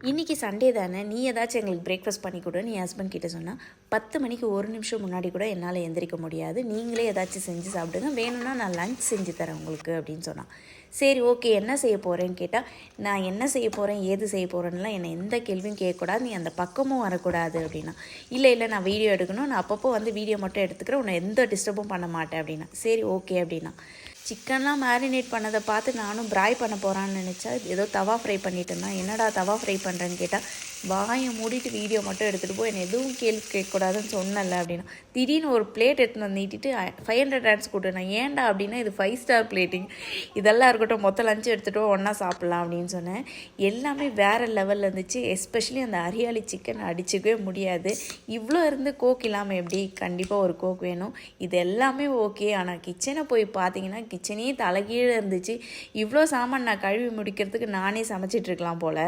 இன்றைக்கி சண்டே தானே, நீ ஏதாச்சும் எங்களுக்கு பிரேக்ஃபாஸ்ட் பண்ணி கொடு நீ ஹஸ்பண்ட் கிட்ட சொன்னால் 10 மணிக்கு ஒரு நிமிஷம் முன்னாடி கூட என்னால் எந்திரிக்க முடியாது, நீங்களே ஏதாச்சும் செஞ்சு சாப்பிடுங்க, வேணும்னா நான் லஞ்ச் செஞ்சு தரேன் உங்களுக்கு அப்படின்னு சொன்னான். சரி ஓகே என்ன செய்ய போகிறேன்னு கேட்டால், நான் என்ன செய்ய போகிறேன் ஏது செய்ய போகிறேன்னுலாம் என்னை எந்த கேள்வியும் கேட்கக்கூடாது, நீ அந்த பக்கமும் வரக்கூடாது அப்படின்னா. இல்லை நான் வீடியோ எடுக்கணும், நான் அப்பப்போ வந்து வீடியோ மட்டும் எடுத்துக்கிறேன், உன்னை எந்த டிஸ்டர்பும் பண்ண மாட்டேன் அப்படின்னா. சரி ஓகே அப்படின்னா. சிக்கன்லாம் மேரினேட் பண்ணதை பார்த்து நானும் ப்ராய் பண்ண போகிறான்னு நினச்சா ஏதோ தவா ஃப்ரை பண்ணிட்டு இருந்தான். என்னடா தவா ஃப்ரை பண்ணுறேன்னு கேட்டால், வாயை மூடிட்டு வீடியோ மட்டும் எடுத்துகிட்டு போய் என்னை எதுவும் கேள்வி கேட்கக்கூடாதுன்னு சொன்னல அப்படின்னா. திடீர்னு ஒரு பிளேட் எடுத்துன்னு வந்து நீட்டிட்டு 500 ரேண்ட்ஸ் கொடுத்து, நான் ஏன்டா அப்படின்னா இது 5 ஸ்டார் பிளேட்டிங், இதெல்லாம் இருக்கட்டும் மொத்தம் லஞ்சு எடுத்துகிட்டு ஒன்றா சாப்பிட்லாம் அப்படின்னு சொன்னேன். எல்லாமே வேறு லெவலில் இருந்துச்சு. எஸ்பெஷலி அந்த ஹரியாலி சிக்கன் அடிச்சிக்கவே முடியாது. இவ்வளோ இருந்து கோக் இல்லாமல் எப்படி, கண்டிப்பாக ஒரு கோக் வேணும். இது எல்லாமே ஓகே. ஆனால் கிச்சனை போய் பார்த்தீங்கன்னா கிச்சனே தலைகீழே இருந்துச்சு. இவ்வளோ சாமான் நான் கழுவி முடிக்கிறதுக்கு நானே சமைச்சிட்ருக்கலாம் போல்.